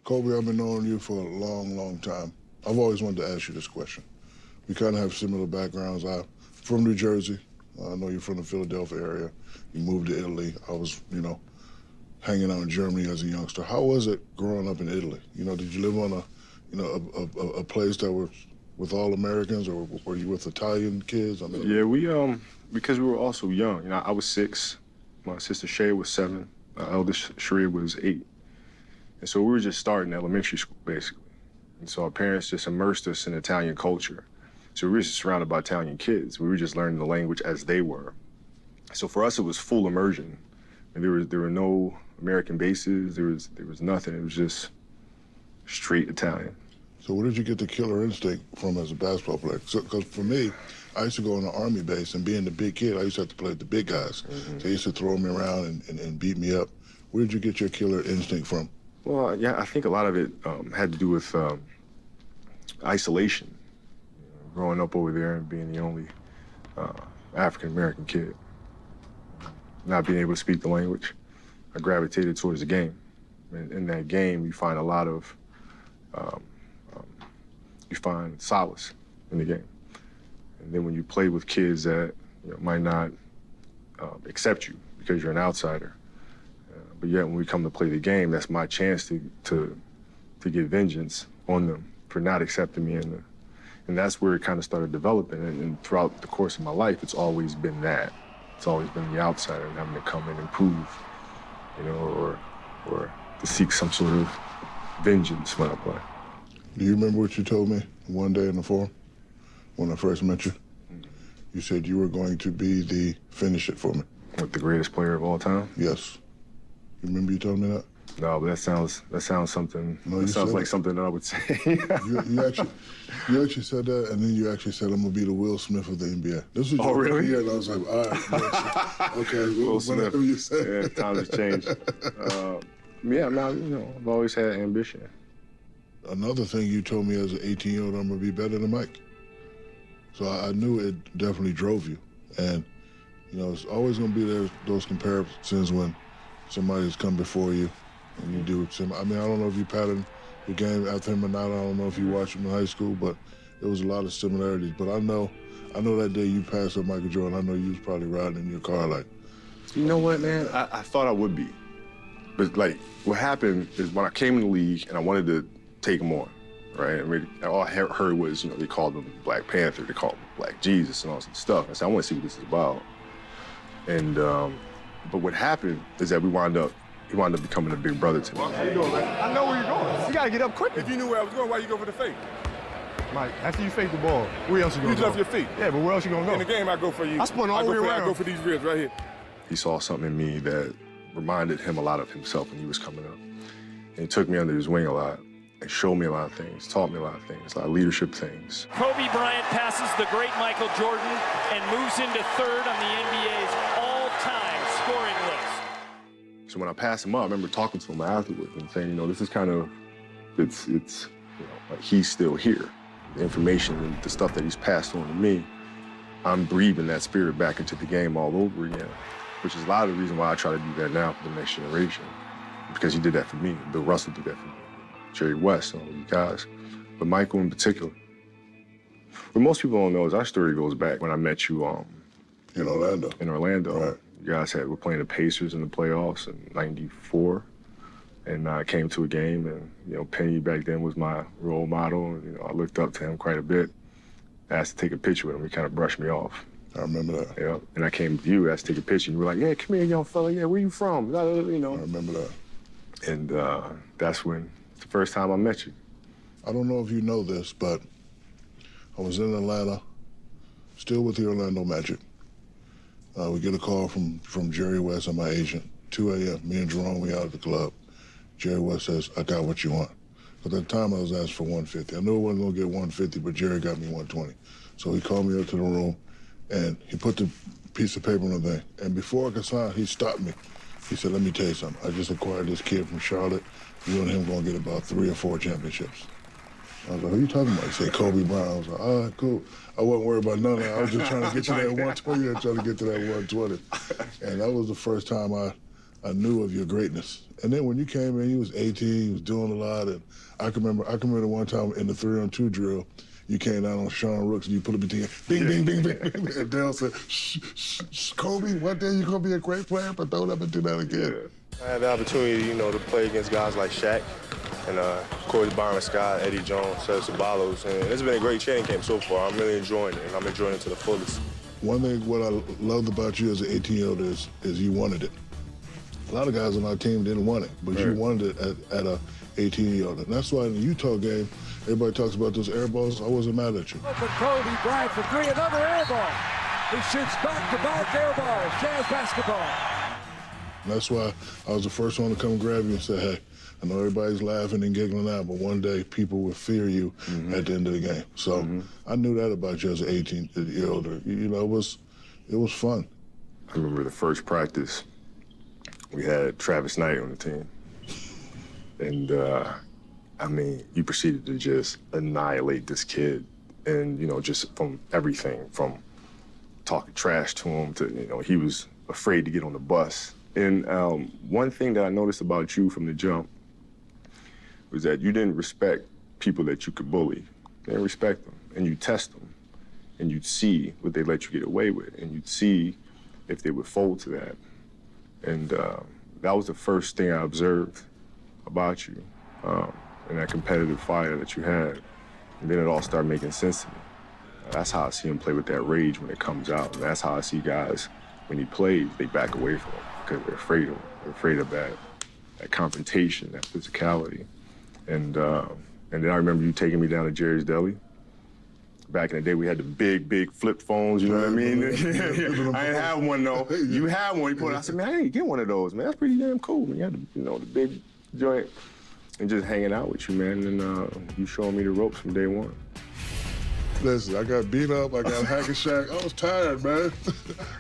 Kobe, I've been knowing you for a long, long time. I've always wanted to ask you this question. We kind of have similar backgrounds. I'm from New Jersey. I know you're from the Philadelphia area. You moved to Italy. I was, hanging out in Germany as a youngster. How was it growing up in Italy? Did you live on a place that was with all Americans, or were you with Italian kids? Yeah, we because we were also young. I was 6. My sister Shay was 7. My eldest Sharia was 8. And so we were just starting elementary school, basically. And so our parents just immersed us in Italian culture. So we were just surrounded by Italian kids. We were just learning the language as they were. So for us, it was full immersion. And there were no American bases. There was nothing. It was just straight Italian. So where did you get the killer instinct from as a basketball player? Because for me, I used to go on the Army base, and being the big kid, I used to have to play with the big guys. Mm-hmm. So they used to throw me around and beat me up. Where did you get your killer instinct from? Well, yeah, I think a lot of it had to do with isolation. Growing up over there and being the only African-American kid. Not being able to speak the language, I gravitated towards the game. And in that game, you find a lot of, you find solace in the game. And then when you play with kids that might not accept you because you're an outsider, but yet when we come to play the game, that's my chance to get vengeance on them for not accepting me. And that's where it kind of started developing. And throughout the course of my life, it's always been that. It's always been the outsider and having to come in and prove, or to seek some sort of vengeance when I play. Do you remember what you told me one day in the forum when I first met you? Mm-hmm. You said you were going to be the finish it for me. What, the greatest player of all time? Yes. You remember you told me that? No, but that sounds something. No, that sounds like something that I would say. you actually said that, and then you actually said, "I'm gonna be the Will Smith of the NBA." This was really? Yeah, and I was like, "All right, okay." Will Smith. You said. Yeah, times have changed. Yeah, man. I've always had ambition. Another thing you told me as an 18-year-old, I'm gonna be better than Mike. So I knew it definitely drove you, and it's always gonna be those comparisons when somebody's come before you. And you do I don't know if you patterned the game after him or not. I don't know if you watched him in high school, but there was a lot of similarities. But I know that day you passed up Michael Jordan, I know you was probably riding in your car like. You know what, man? I thought I would be. But, what happened is when I came in the league and I wanted to take him on, right? All I heard was, they called him Black Panther, they called him Black Jesus and all this stuff. I said, I want to see what this is about. And, but what happened is that he wound up becoming a big brother to me. How you doing, man? I know where you're going. You gotta get up quick. If you knew where I was going, why you go for the fake? Mike, after you fake the ball, where else you gonna go? You left your feet. Yeah, but where else you gonna go? In the game, I go for you. I spun all the way around. I go for these ribs right here. He saw something in me that reminded him a lot of himself when he was coming up. And he took me under his wing a lot and showed me a lot of things, taught me a lot of things, a lot of leadership things. Kobe Bryant passes the great Michael Jordan and moves into third on the NBA's all-time scoring list. So when I passed him up, I remember talking to him afterwards and saying, this is kind of, it's like he's still here. The information and the stuff that he's passed on to me, I'm breathing that spirit back into the game all over again, which is a lot of the reason why I try to do that now for the next generation, because he did that for me. Bill Russell did that for me. Jerry West, all you guys, but Michael in particular. What most people don't know is our story goes back when I met you in Orlando. In Orlando. Right. You guys were playing the Pacers in the playoffs in '94, and I came to a game, and Penny back then was my role model, and I looked up to him quite a bit. I asked to take a picture with him. He kind of brushed me off. I remember that. Yeah, and I came to you, asked to take a picture, and you were like, "Yeah, come here, young fella. Yeah, where you from?" I remember that. And that's when it's the first time I met you. I don't know if you know this, but I was in Atlanta, still with the Orlando Magic. We get a call from Jerry West and my agent, 2 a.m. Me and Jerome, we out at the club. Jerry West says, "I got what you want." At that time, I was asked for 150. I knew I wasn't gonna get 150, but Jerry got me 120. So he called me up to the room, and he put the piece of paper on the thing. And before I could sign, he stopped me. He said, "Let me tell you something. I just acquired this kid from Charlotte. You and him gonna get about 3 or 4 championships." I was like, "Who are you talking about?" He said, "Kobe Bryant." I was like, "All right, cool." I wasn't worried about none of that. I was just trying to get to that 120 and trying to get to that 120. And that was the first time I I knew of your greatness. And then when you came in, you was 18, you was doing a lot, and I can remember one time in the 3-on-2 drill, you came down on Sean Rooks and you put up a bing, bing, bing, bing, bing. And Dale said, shh, Kobe, one day you're gonna be a great player, but don't ever do that again. I had the opportunity, to play against guys like SHAQ and Corey Byron Scott, Eddie Jones, Cesar Ceballos, and it's been a great training camp so far. I'm really enjoying it, and I'm enjoying it to the fullest. One thing what I loved about you as an 18-year-old is you wanted it. A lot of guys on our team didn't want it, but you wanted it at a 18-year-old. And that's why in the Utah game, everybody talks about those air balls. I wasn't mad at you. Open Kobe Bryant for three, another air ball. He shoots back-to-back air balls, Jazz basketball. And that's why I was the first one to come grab you and say, hey, I know everybody's laughing and giggling now, but one day people will fear you at the end of the game. So I knew that about you as an 18-year-old. It was fun. I remember the first practice, we had Travis Knight on the team. And, you proceeded to just annihilate this kid. And, just from everything, from talking trash to him to, he was afraid to get on the bus. And one thing that I noticed about you from the jump was that you didn't respect people that you could bully. You didn't respect them, and you test them, and you'd see what they let you get away with, and you'd see if they would fold to that. And that was the first thing I observed about you, and that competitive fire that you had. And then it all started making sense to me. That's how I see him play with that rage when it comes out. And that's how I see guys, when he plays, they back away from him because they're afraid of him. They're afraid of that confrontation, that physicality. And then I remember you taking me down to Jerry's Deli. Back in the day, we had the big flip phones, you know what I mean? I didn't have one, though. You had one. I said, man, I didn't get one of those, man. That's pretty damn cool. You had the big joint and just hanging out with you, man. And you showing me the ropes from day one. Listen, I got beat up, I got hack and shack. I was tired, man.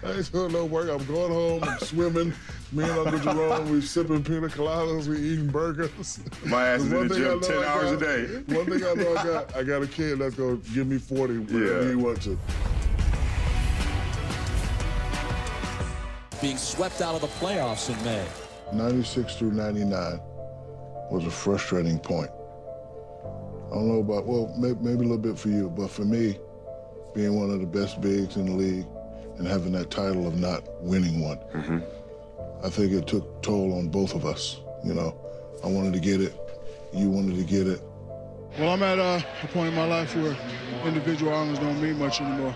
I ain't doing no work. I'm going home, I'm swimming. Me and Uncle Jerome, we sipping pina coladas, we eating burgers. My ass is in the gym 10 hours a day. One thing I know I got a kid that's gonna give me 40 whenever he wants to. Being swept out of the playoffs in May. 96 through 99 was a frustrating point. I don't know about, maybe a little bit for you, but for me, being one of the best bigs in the league and having that title of not winning one, I think it took toll on both of us. I wanted to get it, you wanted to get it. Well, I'm at a point in my life where individual honors don't mean much anymore.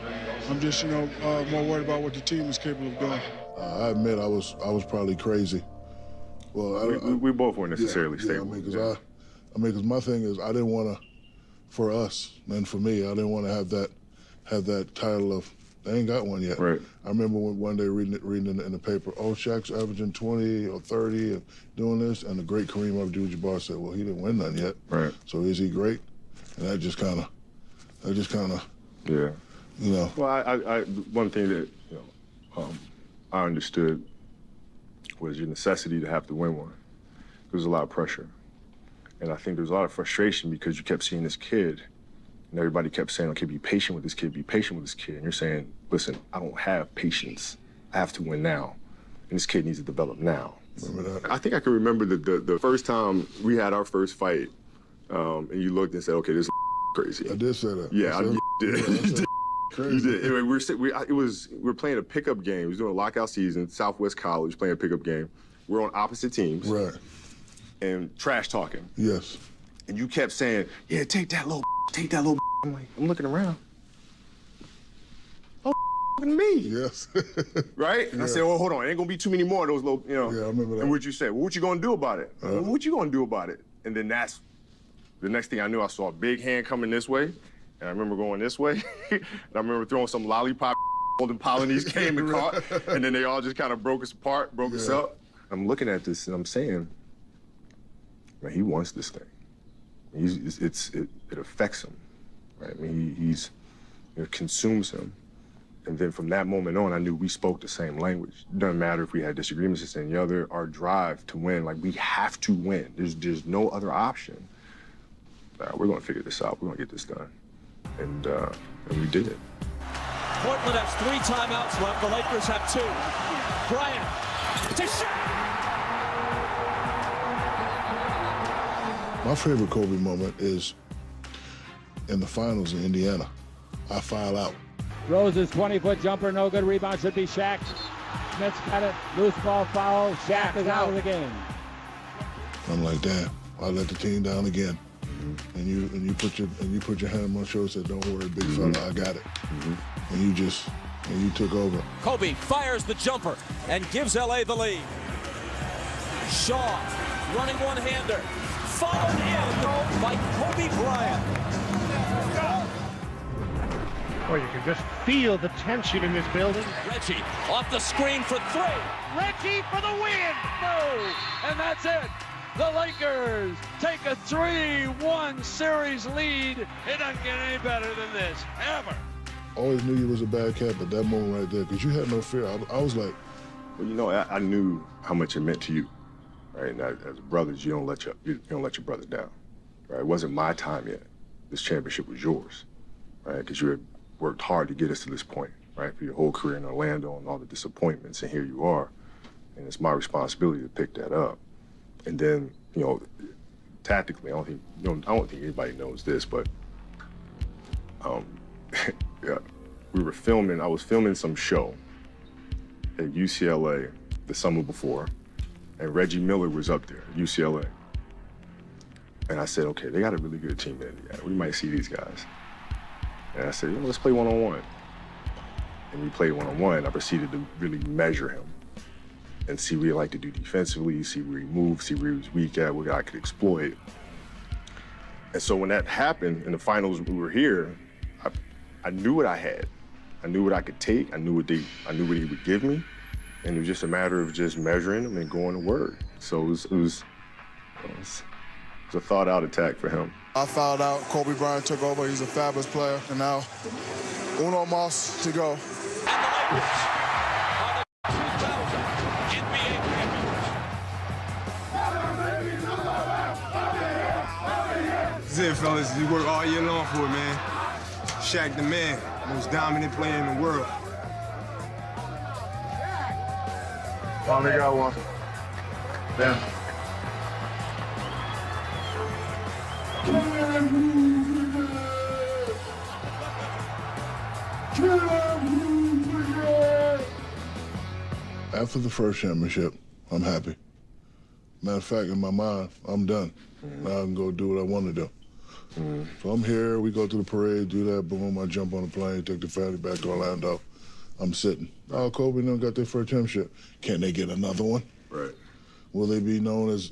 I'm just, more worried about what the team is capable of doing. I admit I was probably crazy. Well, we both weren't necessarily stable. Because my thing is, I didn't want to, for us and for me, I didn't want to have that title of, they ain't got one yet. Right. I remember one day reading in the paper, SHAQ's averaging 20 or 30 and doing this, and the great Kareem Abdul-Jabbar said, well, he didn't win none yet. Right. So is he great? And that just kind of, yeah. Well, I one thing that, I understood was your necessity to have to win one. There was a lot of pressure. And I think there was a lot of frustration because you kept seeing this kid and everybody kept saying, okay, be patient with this kid, be patient with this kid. And you're saying, listen, I don't have patience. I have to win now. And this kid needs to develop now. Remember that? I think I can remember the first time we had our first fight and you looked and said, okay, this is crazy. I did say that. Yeah, I did. Yeah, crazy. You did. Anyway, we were playing a pickup game. We was doing a lockout season, Southwest College, playing a pickup game. We're on opposite teams. Right. And trash talking. Yes. And you kept saying, yeah, take that little. I'm like, I'm looking around. Oh, me. Yes. Right? And I said, hold on, ain't gonna be too many more of those little, Yeah, I remember that. And what'd you say? Well, what you gonna do about it? Well, what you gonna do about it? And then that's, the next thing I knew, I saw a big hand coming this way, and I remember going this way, and I remember throwing some lollipop, Golden Polynese came and caught, and then they all just kind of broke us apart, broke us up. I'm looking at this and I'm saying, man, he wants this thing. It affects him, right? I mean, it consumes him. And then from that moment on, I knew we spoke the same language. It doesn't matter if we had disagreements this and the other, our drive to win, like we have to win. There's no other option. We're gonna figure this out. We're gonna get this done. And we did it. Portland has 3 timeouts left. The Lakers have 2. Bryant to shot. My favorite Kobe moment is in the finals in Indiana. I foul out. Rose's 20-foot jumper, no good. Rebound should be SHAQ. Smith's got it. Loose ball foul. SHAQ is out of the game. I'm like, damn, I let the team down again. And you put your hand on my shoulder and said, don't worry, big fella, I got it. And you took over. Kobe fires the jumper and gives LA the lead. Shaw running one-hander. Followed in by Kobe Bryant. Well, you can just feel the tension in this building. Reggie off the screen for three. Reggie for the win. No, and that's it. The Lakers take a 3-1 series lead. It doesn't get any better than this, ever. Always knew you was a bad cat, but that moment right there, because you had no fear. I was like, well, you know, I knew how much it meant to you, right? And as brothers, you don't let your brother down, right? It wasn't my time yet. This championship was yours, right? Because you had worked hard to get us to this point, right? For your whole career in Orlando and all the disappointments, and here you are. And it's my responsibility to pick that up. And then, you know, tactically, I don't think anybody knows this, but yeah, I was filming some show at UCLA the summer before, and Reggie Miller was up there at UCLA. And I said, okay, they got a really good team in Indiana. We might see these guys. And I said, let's play one-on-one. And we played one-on-one. I proceeded to really measure him and see what he liked to do defensively, see where he moved, see where he was weak at, what I could exploit. And so when that happened in the finals, we were here, I knew what I had. I knew what I could take. I knew what he would give me. And it was just a matter of just measuring him and going to work. So it was a thought-out attack for him. I fouled out. Kobe Bryant took over. He's a fabulous player. And now, uno más to go. This is it, fellas. You work all year long for it, man. SHAQ the man, most dominant player in the world. Finally got one. Yeah. After the first championship, I'm happy. Matter of fact, in my mind, I'm done. Now I can go do what I want to do. So I'm here, we go to the parade, do that, boom, I jump on a plane, take the family back to Orlando. I'm sitting. Oh, Kobe done got their first championship. Can they get another one? Right. Will they be known as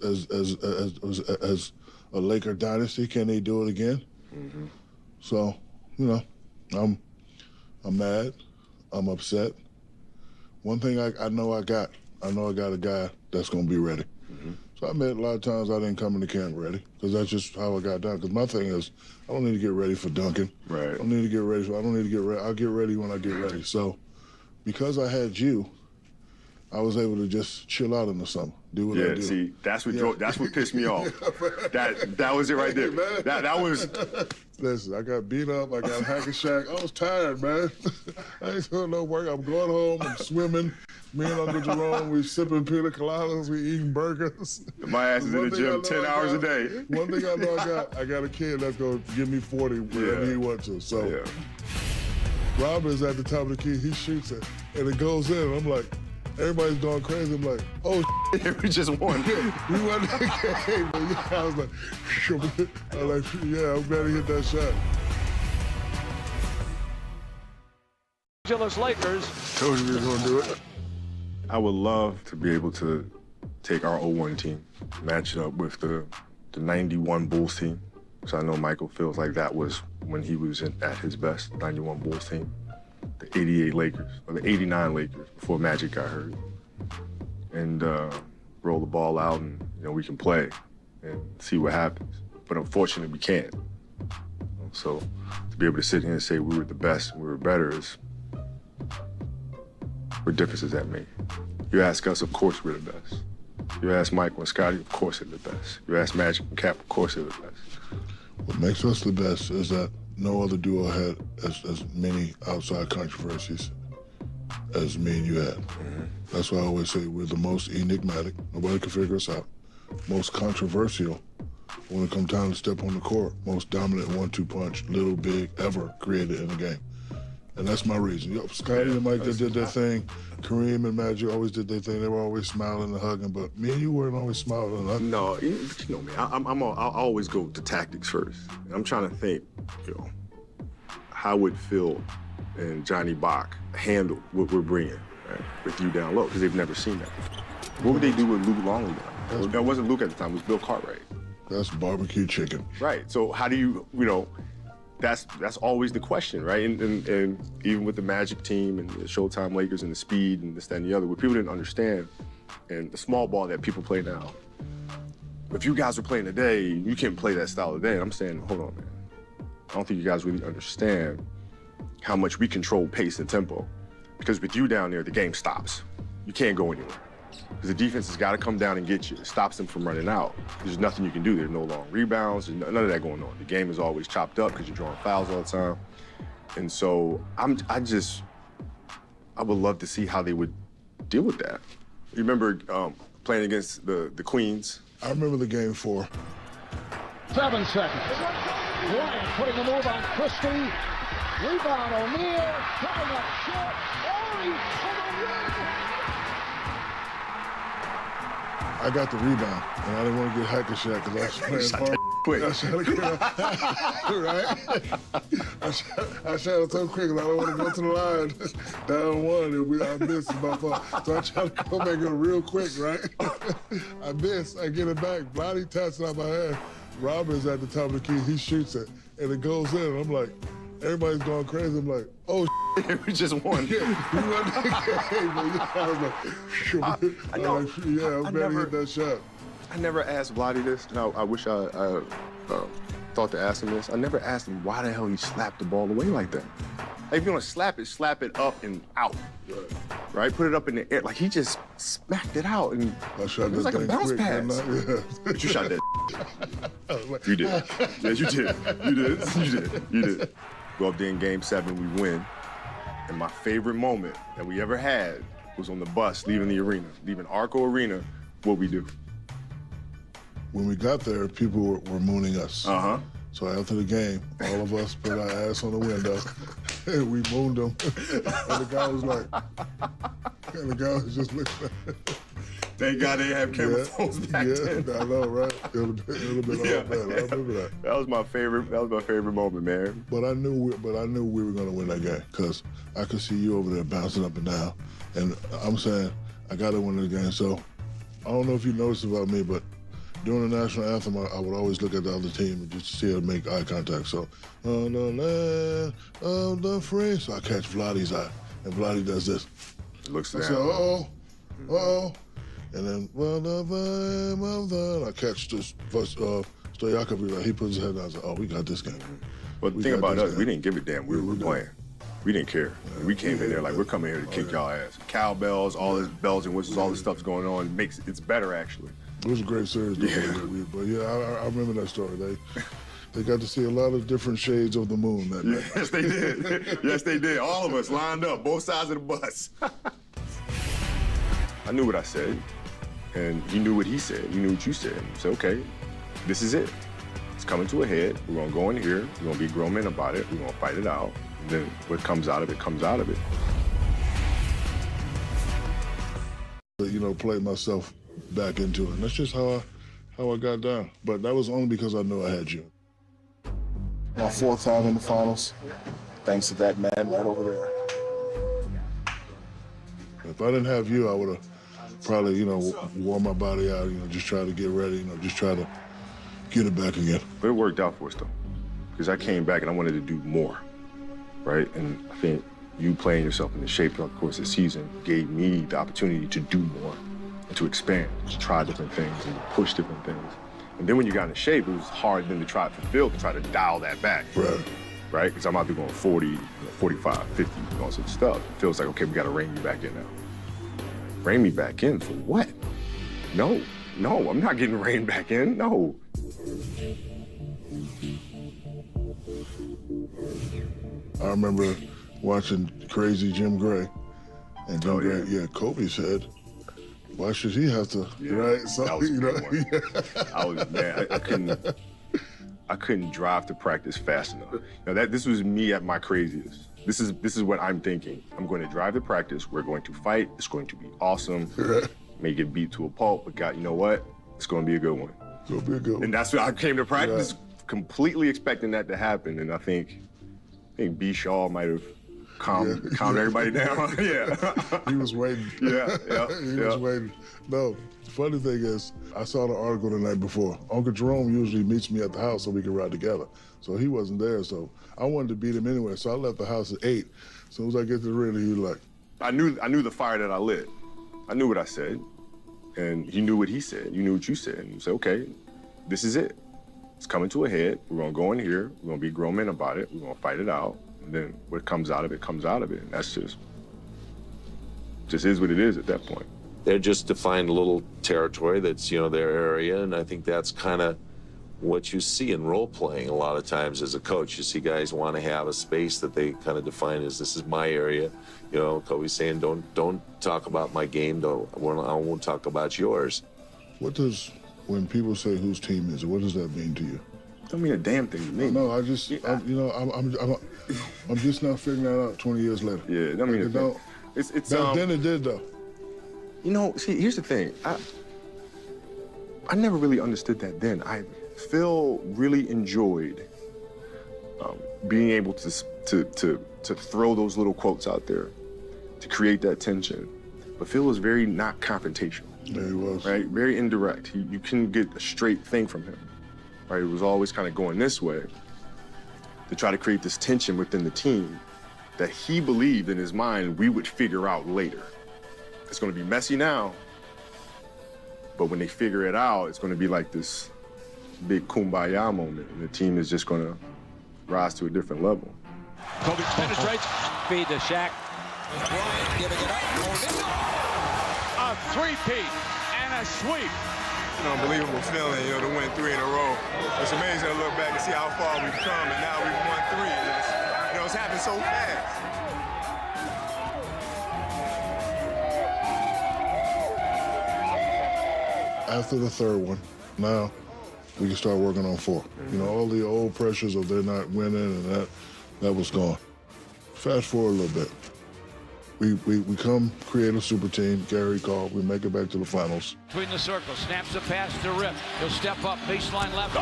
a Laker dynasty? Can they do it again? So, you know, I'm mad, I'm upset. One thing I know I got a guy that's gonna be ready. So I admit a lot of times I didn't come into camp ready, because that's just how I got down. Because my thing is, I don't need to get ready for dunking. Right. I don't need to get ready. I'll get ready when I get ready. So, because I had you, I was able to just chill out in the summer, do what I do. Yeah, see, that's what pissed me off. That was it right there. That was. Listen, I got beat up. I got hack and shack. I was tired, man. I ain't doing no work. I'm going home. I'm swimming. Me and Uncle Jerome, we sipping pina coladas. We eating burgers. My ass is in the gym 10 hours a day. One thing I know I got a kid that's gonna give me 40 whenever he wants to. So, Robin is at the top of the key. He shoots it, and it goes in. I'm like, everybody's going crazy. I'm like, oh, we just won. We won the game. But yeah, I was like, yeah, I'm glad he hit that shot. Angeles Lakers. Told you we were gonna do it. I would love to be able to take our 01 team, match it up with the 91 Bulls team. So I know Michael feels like that was when he was at his best, 91 Bulls team. The 88 Lakers, or the 89 Lakers, before Magic got hurt. And roll the ball out and, we can play and see what happens. But unfortunately, we can't. So to be able to sit here and say we were the best and we were better is, what difference does that make? You ask us, of course we're the best. You ask Michael and Scotty, of course they're the best. You ask Magic and Cap, of course they're the best. What makes us the best is that no other duo had as many outside controversies as me and you had. That's why I always say we're the most enigmatic. Nobody can figure us out. Most controversial, when it comes time to step on the court, most dominant 1-2 punch, little, big, ever created in the game. And that's my reason. Yo, Scotty and Mike, they did their thing. Kareem and Magic always did their thing. They were always smiling and hugging, but me and you weren't always smiling and hugging. No, you know me. I always go to tactics first. I'm trying to think, how would Phil and Johnny Bach handle what we're bringing, right, with you down low, because they've never seen that. What would they do with Luke Longley now? That wasn't Luke at the time, it was Bill Cartwright. That's barbecue chicken. Right, so how do you that's always the question, right? And even with the Magic team and the Showtime Lakers and the speed and this, that, and the other, what people didn't understand, and the small ball that people play now, if you guys were playing today, you can't play that style today. And I'm saying, hold on, man. I don't think you guys really understand how much we control pace and tempo. Because with you down there, the game stops. You can't go anywhere. Because the defense has got to come down and get you. It stops them from running out. There's nothing you can do. There's no long rebounds. There's none of that going on. The game is always chopped up because you're drawing fouls all the time. And so I would love to see how they would deal with that. You remember playing against the Queens? I remember the game 4. 7 seconds. Bryant putting a move on Christie. Rebound O'Neal. Coming up short. Ori for the win. I got the rebound, and I didn't want to get hack a shot because I was playing hard. Quick. Right? I shot it so quick, I don't want to go to the line. Down 1, I missed by far. So I try to go back in real quick, right? I miss, I get it back. Blotty taps it out my hand. Robert's at the top of the key, he shoots it, and it goes in. And I'm like, everybody's going crazy. I'm like, oh, we just won. Yeah, we won the game. I was like, I'm ready to hit that shot. I never asked Blotty this, and I wish I thought to ask him this. I never asked him why the hell he slapped the ball away like that. Like, if you want to slap it up and out. Right? Put it up in the air. Like, he just smacked it out. And I shot it was like a bounce pass. Yeah. But you shot that. You did. Yes, you did. You did. Go up there in Game 7, we win. And my favorite moment that we ever had was on the bus leaving the arena, leaving Arco Arena. What we do? When we got there, people were mooning us. Uh-huh. So after the game, all of us put our ass on the window and we mooned them. And the guy was like, and the guy was just looking at it. Thank God they have camera phones back then. I know, right? It would have been all bad. I remember that. That was my favorite moment, man. But I knew we were gonna win that game because I could see you over there bouncing up and down, and I'm saying I gotta win the game. So I don't know if you noticed about me, but during the national anthem, I would always look at the other team and just see them make eye contact. So on the land of the free, so I catch Vladdy's eye, and Vladdy does this. Looks I down. say, uh-oh. And then, I catch this Stojakovic, like, he puts his head down and says, oh, we got this game. But the thing about us, we didn't give a damn. We were playing. We didn't care. We came in there like, we're coming here to kick y'all ass. Cowbells, all this bells and whistles, all this stuff's going on. It's better, actually. It was a great series. But yeah, I remember that story. They got to see a lot of different shades of the moon that night. Yes, they did. Yes, they did. All of us lined up, both sides of the bus. I knew what I said, and he knew what he said. He knew what you said. He said, okay, this is it. It's coming to a head. We're going to go in here. We're going to be grown men about it. We're going to fight it out. And then what comes out of it, comes out of it. You know, played myself back into it. And that's just how I got down. But that was only because I knew I had you. My 4th time in the finals, thanks to that man right over there. If I didn't have you, I would have probably, wore my body out, just try to get ready, just try to get it back again. But it worked out for us, though, because I came back and I wanted to do more, right? And I think you playing yourself in the shape throughout the course of the season gave me the opportunity to do more and to expand, to try different things and to push different things. And then when you got in shape, it was hard then to try for Phil to try to dial that back. Right? Because I'm out there going 40, 45, 50, and all sorts of stuff. It feels like, okay, we got to rein you back in now. Rein me back in for what? No, I'm not getting reined back in, no. I remember watching Crazy Jim Gray. And Jim Gray, Kobe said, Why should he have to? Yeah, right? So that was a you know, good one. I couldn't drive to practice fast enough. Now this was me at my craziest. This is what I'm thinking. I'm going to drive to practice. We're going to fight. It's going to be awesome. May get beat to a pulp, but God, you know what? It's going to be a good one. It's going to be a good one. And that's what I came to practice, completely expecting that to happen. And I think B. Shaw might have calmed everybody down. He was waiting. He was waiting. No, the funny thing is, I saw the article the night before. Uncle Jerome usually meets me at the house so we can ride together. So he wasn't there, so I wanted to beat him anyway. So I left the house at 8. As soon as I get to the ring, he was like, I knew the fire that I lit. I knew what I said, and he knew what he said. You knew what you said. And you said, okay, this is it. It's coming to a head. We're gonna go in here. We're gonna be grown men about it. We're gonna fight it out. And then what comes out of it comes out of it. And that's just is what it is at that point. They're just defined a little territory that's, you know, their area, and I think that's kind of what you see in role playing a lot of times as a coach. You see guys want to have a space that they kind of define as, this is my area. You know, Kobe's saying, don't talk about my game. I won't talk about yours. What does, when people say whose team is it, what does that mean to you? Don't mean a damn thing to me. No, I'm just now figuring that out 20 years later. Yeah, I mean, then it did though. You know, see, here's the thing. I never really understood that then. Phil really enjoyed being able to throw those little quotes out there to create that tension. But Phil was very not confrontational. Yeah, he was. Right? Very indirect. You couldn't get a straight thing from him. Right? It was always kind of going this way to try to create this tension within the team that he believed in his mind we would figure out later. It's going to be messy now, but when they figure it out, it's going to be like this big kumbaya moment, and the team is just going to rise to a different level. Kobe penetrates, feed to SHAQ. Bryant giving it up. A three-peat and a sweep. An unbelievable feeling, you know, to win 3 in a row. It's amazing to look back and see how far we've come, and now we've won 3. And it's happened so fast. After the third one, now we can start working on 4. You know, all the old pressures of they're not winning and that was gone. Fast forward a little bit. We come create a super team, Gary called, we make it back to the finals. Between the circles, snaps the pass to Rip. He'll step up, baseline left.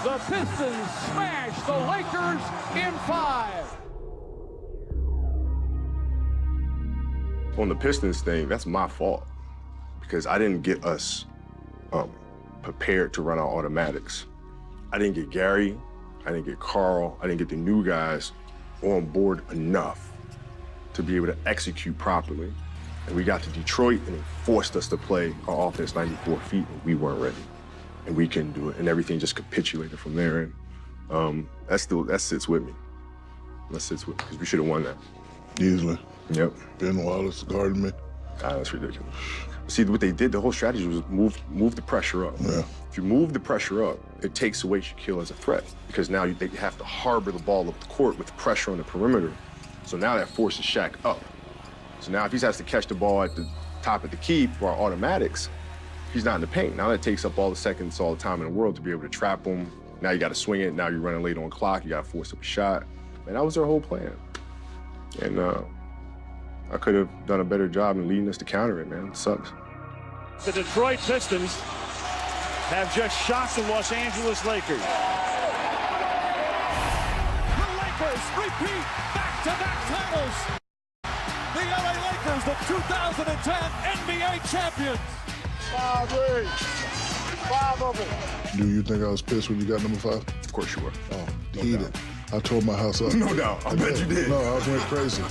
The Pistons smash the Lakers in 5. On the Pistons thing, that's my fault because I didn't get us prepared to run our automatics. I didn't get Gary, I didn't get Carl, I didn't get the new guys on board enough to be able to execute properly. And we got to Detroit and it forced us to play our offense 94 feet and we weren't ready. And we couldn't do it. And everything just capitulated from there. And that sits with me. That sits with me because we should have won that. Easily. Yep. Ben Wallace guarded me. God, that's ridiculous. See, what they did, the whole strategy was move the pressure up. Yeah. If you move the pressure up, it takes away Shaquille as a threat because now they have to harbor the ball up the court with pressure on the perimeter. So now that forces Shaq up. So now if he has to catch the ball at the top of the key for our automatics, he's not in the paint. Now that takes up all the seconds, all the time in the world to be able to trap him. Now you got to swing it. Now you're running late on clock. You got to force up a shot. And that was their whole plan. And I could have done a better job in leading us to counter it, man. It sucks. The Detroit Pistons have just shocked the Los Angeles Lakers. The Lakers repeat back-to-back titles. The LA Lakers, the 2010 NBA champions. 5 rings. 5 of them. Do you think I was pissed when you got number 5? Of course you were. Oh, heated. I tore my house up. No doubt. I bet you did. No, I went crazy.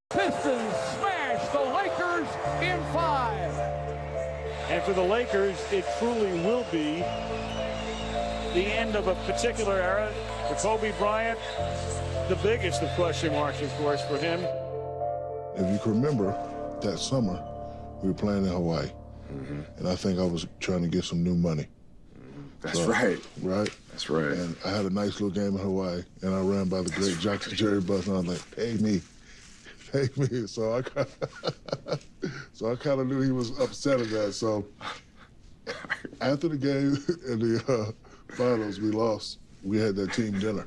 Pistons smash the Lakers in 5. And for the Lakers, it truly will be the end of a particular era. For Kobe Bryant, the biggest of question marks, of course, for him. If you can remember, that summer, we were playing in Hawaii. And I think I was trying to get some new money. That's right. Right? That's right. And I had a nice little game in Hawaii, and I ran by the great Dr. Jerry Buss, and I was like, pay me. So I kind of knew he was upset at that. So after the game in the finals, we lost. We had that team dinner.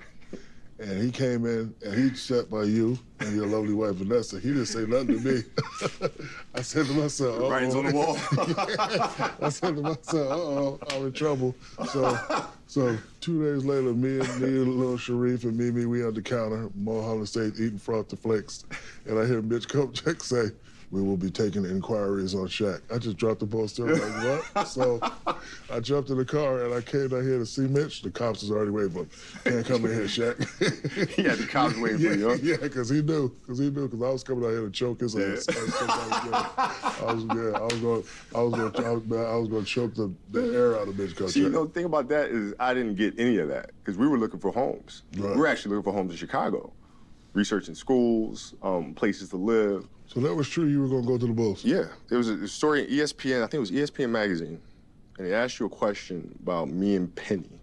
And he came in, and he sat by you and your lovely wife, Vanessa. He didn't say nothing to me. I said to myself, uh-oh. Writing's on the wall. I said to myself, uh-oh, I'm in trouble. So 2 days later, me and little Sharif and Mimi, we on the counter, Mulholland State, eating frosted flakes. And I hear Mitch Kopchak say, we will be taking inquiries on SHAQ. I just dropped the ball still like, what? So I jumped in the car and I came down here to see Mitch. The cops was already waiting for him. Can't come in here, SHAQ. He had the cops waiting for you, huh? Yeah, because he knew. Because I was coming out here to choke his ass. I was going to choke the air out of Mitch Kopchak. See, the thing about that is I didn't get any of that because we were looking for homes. Right. We were actually looking for homes in Chicago, researching schools, places to live. So that was true, you were going to go to the Bulls? Yeah. There was a story in ESPN, I think it was ESPN Magazine, and they asked you a question about me and Penny.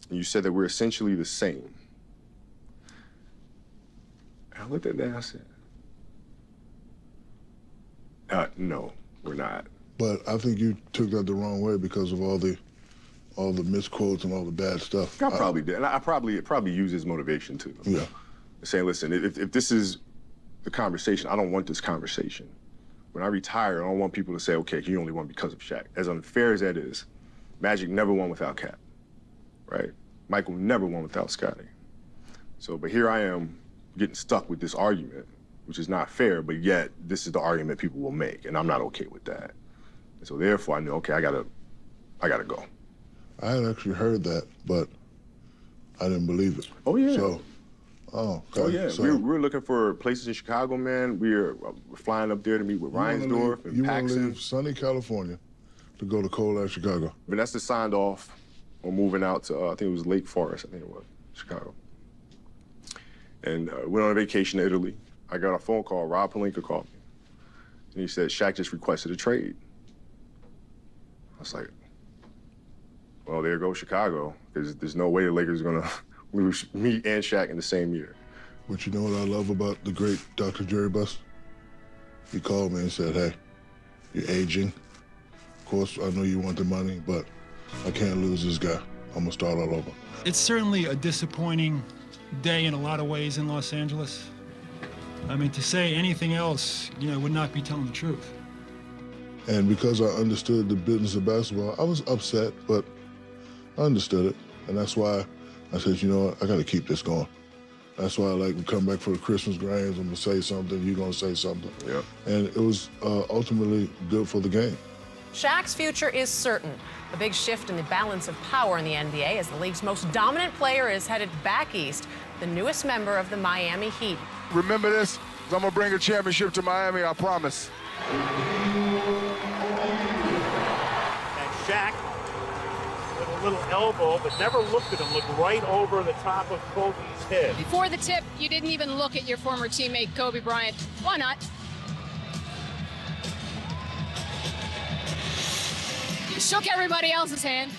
And you said that we're essentially the same. And I looked at that and I said, no, we're not. But I think you took that the wrong way because of all the misquotes and all the bad stuff. I probably did. And it probably used as motivation too. Yeah. Saying, listen, if this is the conversation, I don't want this conversation. When I retire, I don't want people to say, okay, you only won because of SHAQ. As unfair as that is, Magic never won without Cap, right? Michael never won without Scotty. So, but here I am getting stuck with this argument, which is not fair, but yet this is the argument people will make, and I'm not okay with that. And so therefore I knew, okay, I gotta go. I had actually heard that, but I didn't believe it. Oh, yeah. So, okay. Oh, yeah. So, we're looking for places in Chicago, man. We're flying up there to meet with Reinsdorf and you want to Paxson. leave sunny California to go to cold-ass Chicago. Vanessa signed off on moving out to, I think it was Lake Forest, I think it was, Chicago. And went on a vacation to Italy. I got a phone call, Rob Pelinka called me. And he said, SHAQ just requested a trade. I was like, well, there goes Chicago, because there's no way the Lakers are gonna lose me and SHAQ in the same year. But you know what I love about the great Dr. Jerry Buss? He called me and said, hey, you're aging. Of course, I know you want the money, but I can't lose this guy. I'm gonna start all over. It's certainly a disappointing day in a lot of ways in Los Angeles. I mean, to say anything else, would not be telling the truth. And because I understood the business of basketball, I was upset, but I understood it. And that's why I said, you know what, I gotta keep this going. That's why I like to come back for the Christmas games. I'm gonna say something, you're gonna say something. Yeah. And it was ultimately good for the game. SHAQ's future is certain. A big shift in the balance of power in the NBA as the league's most dominant player is headed back east, the newest member of the Miami Heat. Remember this, 'cause I'm gonna bring a championship to Miami, I promise. And SHAQ with a little elbow, but never looked at him, looked right over the top of Kobe's head. Before the tip, you didn't even look at your former teammate, Kobe Bryant. Why not? You shook everybody else's hand.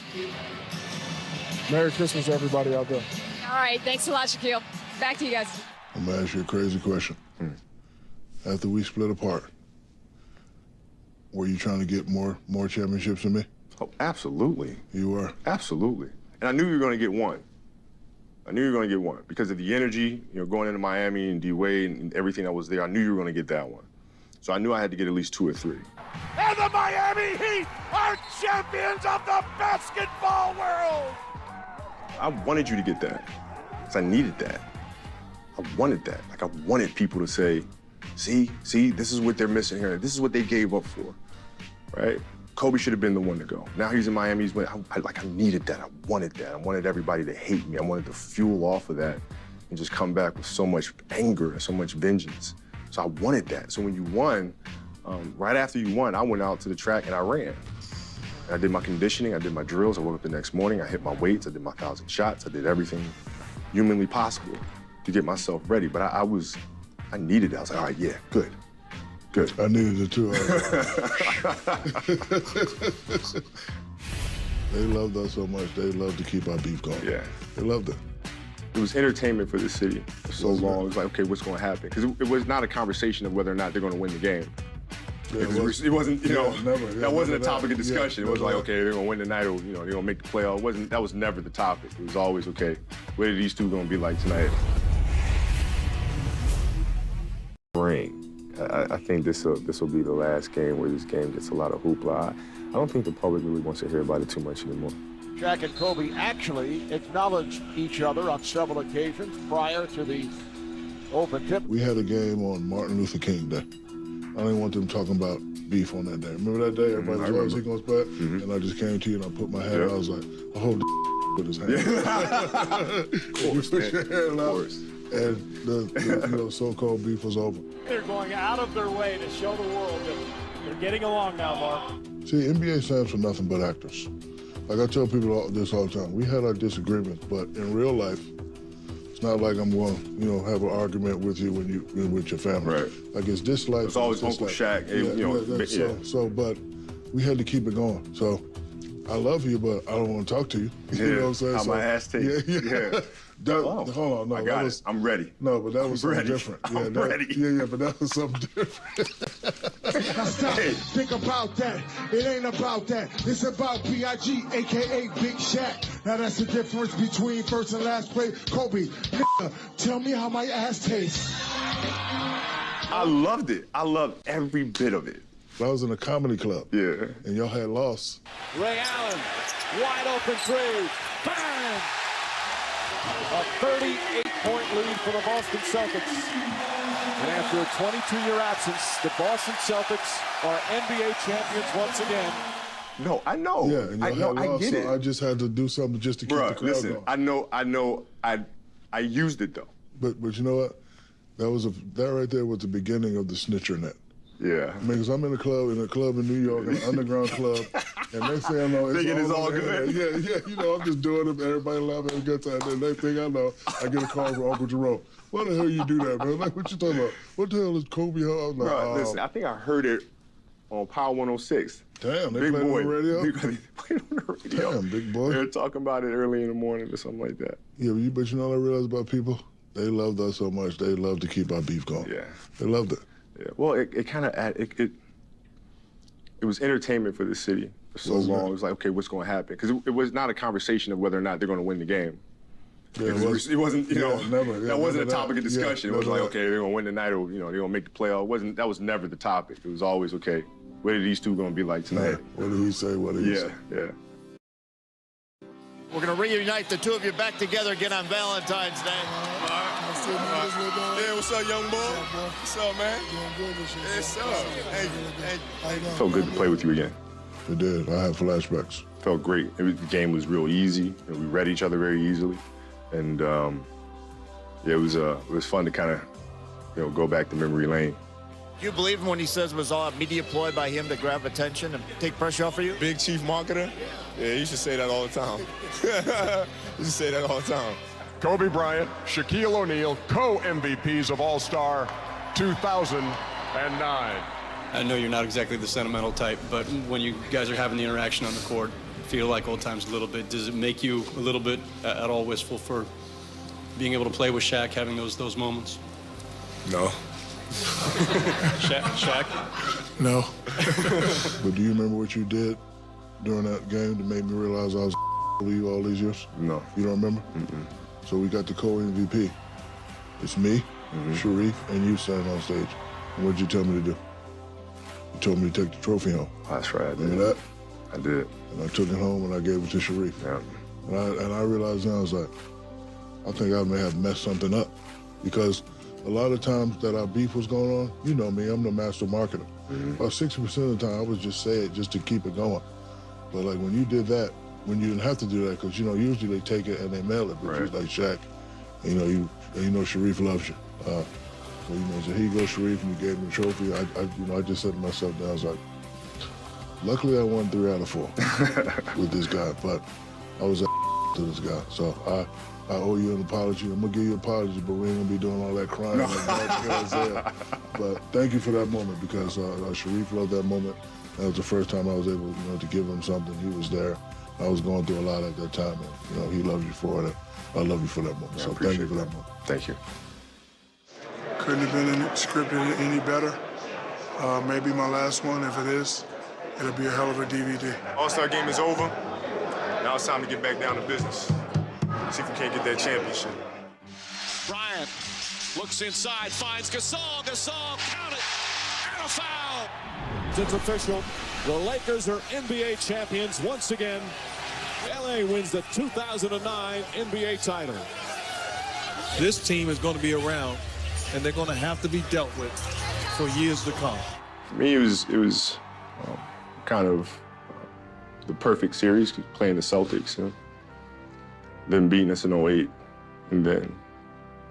Merry Christmas to everybody out there. All right, thanks a lot, Shaquille. Back to you guys. I'm gonna ask you a crazy question. After we split apart, were you trying to get more championships than me? Oh, absolutely. You were? Absolutely. And I knew you were gonna get one. I knew you were gonna get one because of the energy, going into Miami and D-Wade and everything that was there. I knew you were gonna get that one. So I knew I had to get at least 2 or 3. And the Miami Heat are champions of the basketball world! I wanted you to get that because I needed that. I wanted that. Like, I wanted people to say, see, this is what they're missing here. This is what they gave up for, right? Kobe should have been the one to go. Now he's in Miami. I needed that. I wanted that. I wanted everybody to hate me. I wanted to fuel off of that and just come back with so much anger and so much vengeance. So I wanted that. So when you won, right after you won, I went out to the track and I ran. I did my conditioning, I did my drills. I woke up the next morning, I hit my weights, I did my 1,000 shots, I did everything humanly possible to get myself ready. But I needed it. I was like, all right, yeah, good. I needed it too. They loved us so much. They loved to keep our beef going. Yeah. They loved it. It was entertainment for the city for so long. It was like, okay, what's going to happen? Because it was not a conversation of whether or not they're going to win the game. Yeah, it wasn't, you know, that wasn't a never topic of discussion. Yeah, it was like, okay, they're going to win tonight, or you know, they're going to make the playoff. That was never the topic. It was always, okay, what are these two going to be like tonight? I think this will be the last game where this game gets a lot of hoopla. I don't think the public really wants to hear about it too much anymore. Shaq and Kobe actually acknowledged each other on several occasions prior to the open tip. We had a game on Martin Luther King Day. I didn't want them talking about beef on that day. Remember that day? Everybody was, where's he going to split? And I just came to you and I put my hat out. I was like, I hope with his hand. Of course, you put your hand out, and the so-called beef was over. They're going out of their way to show the world that they're getting along now, Mark. See, NBA stands for nothing but actors. Like I tell people this all the time, we had our disagreements, but in real life, it's not like I'm going to, have an argument with you when you're with your family. Right. Like it's this life. It's always Uncle Shaq. But we had to keep it going. So I love you, but I don't want to talk to you. You know what I'm saying? How my ass tastes. Yeah. Hold on, no. I got it. I'm ready. No, but that was something ready. different. I'm ready. Yeah, but that was something different. Now stop. Think about that. It ain't about that. It's about B.I.G., a.k.a. Big Shaq. Now that's the difference between first and last place. Kobe, tell me how my ass tastes. I loved it. I loved every bit of it. I was in a comedy club. Yeah. And y'all had lost. Ray Allen, wide open three. Bang! A 38-point lead for the Boston Celtics. And after a 22-year absence, the Boston Celtics are NBA champions once again. No, I know. Yeah, and I know. I get it. I just had to do something just to keep the crowd going. I know. I used it though. But you know what? That right there was the beginning of the snitcher net. Yeah. I mean, because I'm in a club in New York, an underground club, and next thing I know, it's all good. Yeah, I'm just doing it, everybody laughing, having a good time. And next thing I know, I get a call from Uncle Jerome. Why the hell you do that, man? Like, what you talking about? What the hell is Kobe? I was like, bro, listen, I think I heard it on Power 106. Damn, they Big played boy. on the radio? They played on the radio. Damn, big boy. They were talking about it early in the morning or something like that. Yeah, but you know what I realized about people? They loved us so much, they loved to keep our beef going. Yeah. They loved it. Yeah, well, it kind of it was entertainment for the city for so long. It was like, okay, what's going to happen? Because it was not a conversation of whether or not they're going to win the game. Yeah, it wasn't, that wasn't a topic of discussion. It was like, okay, they're going to win tonight, or they're going to make the playoff. That was never the topic. It was always, okay, what are these two going to be like tonight? Yeah. What did he say? What did he say? Yeah. We're going to reunite the two of you back together again on Valentine's Day. Yeah, what's up, young boy? What's up, man? Yes, sir. Hey. Felt good to play with you again. It did. I had flashbacks. Felt great. The game was real easy. We read each other very easily, and it was fun to kind of go back to memory lane. Do you believe him when he says it was all a media ploy by him to grab attention and take pressure off of you? Big chief marketer? Yeah, you should say that all the time. You should say that all the time. Kobe Bryant, Shaquille O'Neal, co-MVPs of All-Star 2009. I know you're not exactly the sentimental type, but when you guys are having the interaction on the court, feel like old times a little bit. Does it make you a little bit at all wistful for being able to play with Shaq, having those moments? No. Shaq? No. But do you remember what you did during that game to make me realize I was with you all these years? No. You don't remember? Mm-mm. So we got the co-MVP. It's me, Sharif, and you standing on stage. And what did you tell me to do? You told me to take the trophy home. That's right. Remember that? I did. And I took it home and I gave it to Sharif. Yeah. And I realized now, I was like, I think I may have messed something up. Because a lot of times that our beef was going on, you know me, I'm the master marketer. About 60% of the time, I would just say it just to keep it going. But like when you did that, when you didn't have to do that, because usually they take it and they mail it, but you like Shaq, and you know Sharif loves you. So so here you go, Sharif, and you gave him the trophy. I just said to myself down, I was like, luckily I won 3 out of 4 with this guy, but I was to this guy, so I owe you an apology. I'm gonna give you an apology, but we ain't gonna be doing all that crying. But thank you for that moment, because Sharif loved that moment. That was the first time I was able, to give him something. He was there. I was going through a lot at that time, and you know, he loved you for it. I love you for that moment. So thank you for that moment. Thank you. Couldn't have been scripted any better. Maybe my last one. If it is, it'll be a hell of a DVD. All-Star game is over. Now it's time to get back down to business. See if we can't get that championship. Bryant looks inside, finds Gasol. Gasol, count it, and a foul. It's official. The Lakers are NBA champions once again. LA wins the 2009 NBA title. This team is going to be around, and they're going to have to be dealt with for years to come. For me, it was kind of the perfect series, playing the Celtics, you know? Them beating us in 08, and then,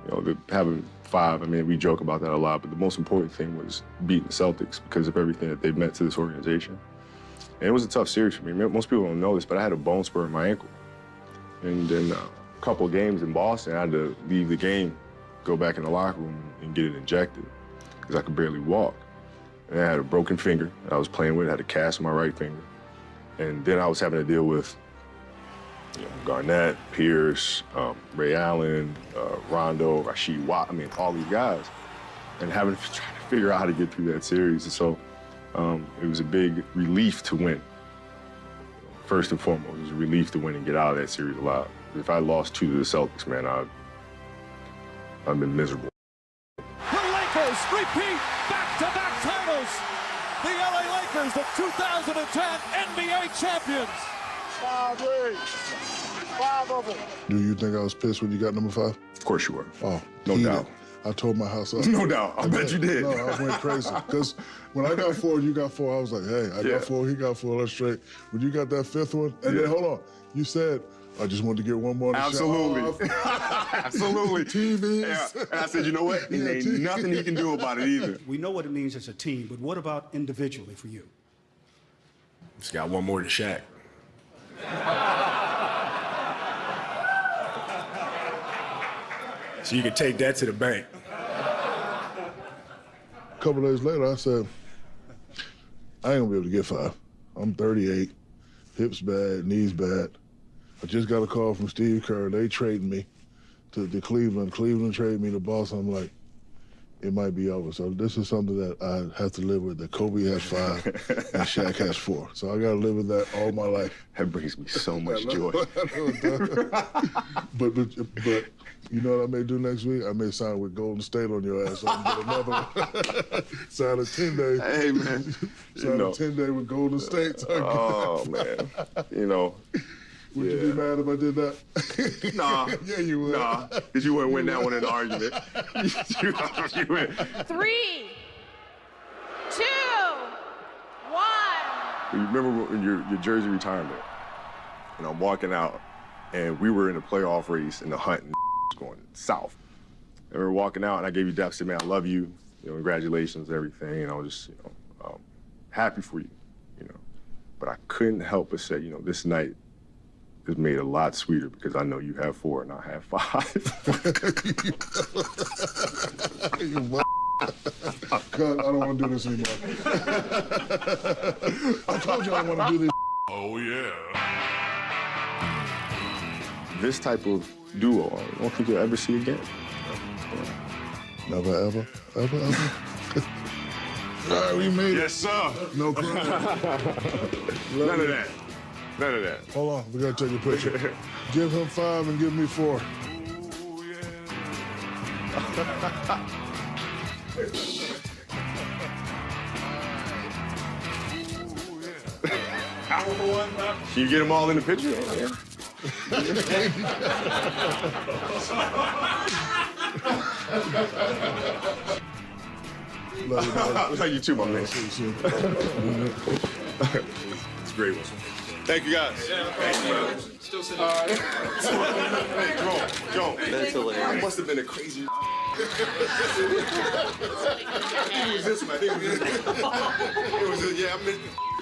you know, having 5. I mean, we joke about that a lot, but the most important thing was beating the Celtics because of everything that they meant to this organization. And it was a tough series for me. Most people don't know this, but I had a bone spur in my ankle. And then a couple of games in Boston, I had to leave the game, go back in the locker room and get it injected because I could barely walk. And I had a broken finger that I was playing with, I had a cast on my right finger. And then I was having to deal with Garnett, Pierce, Ray Allen, Rondo, Rasheed Watt, I mean, all these guys. And trying to figure out how to get through that series. And so it was a big relief to win. First and foremost, it was a relief to win and get out of that series alive. If I lost 2 to the Celtics, man, I've been miserable. The Lakers repeat back-to-back titles. The LA Lakers, the 2010 NBA champions. 5 rings. 5 of them. Do you think I was pissed when you got number 5? Of course you were. Oh, no doubt. I tore my house up. No doubt. I bet you did. No, I went crazy. Because when I got 4, you got 4, I was like, hey, I got 4, he got 4, let's straight. When you got that 5th one, and then hold on, you said, I just wanted to get one more. Absolutely. Absolutely. TVs. Yeah. And I said, you know what? There ain't nothing he can do about it either. We know what it means as a team, but what about individually for you? Just got one more than Shaq. So you can take that to the bank. A couple days later, I said, I ain't gonna be able to get 5. I'm 38, hips bad, knees bad. I just got a call from Steve Kerr. They traded me to Cleveland. Cleveland traded me to Boston. I'm like, it might be over. So this is something that I have to live with, that Kobe has 5 and Shaq has 4. So I got to live with that all my life. That brings me so much joy. But you know what I may do next week? I may sign with Golden State on your ass. So I can get another one. Sign a 10-day. Hey, man. Sign a 10-day with Golden State. Oh, man. You know. Would you be mad if I did that? Nah. Yeah, you would. Nah, because you wouldn't win that one in the argument. you win. 3, 2, 1. You remember when your jersey retirement, and I'm walking out, and we were in a playoff race, and the hunt was going south. And we were walking out, and I gave you daps, said, man, I love you, congratulations, everything, and I was just, happy for you, But I couldn't help but say, this night is made a lot sweeter because I know you have 4 and I have 5. God, I don't want to do this anymore. I told you I don't want to do this. Oh, yeah. This type of duo, I don't think you'll ever see again. Never, ever, ever, ever. All right, we made it. Yes, sir. No crime. None of that. None of that. Hold on, we gotta take a picture. Give him 5 and give me 4. Can you get them all in the picture? Love you too, my man. It's a great one. Thank you, guys. Thank you. Still sitting. Hey, Joe. That's hilarious. I must have been a crazy. It was this one. I think it was this one. It was this, yeah, I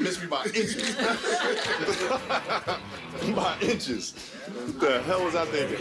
missed me by inches. By inches. What the hell was I thinking?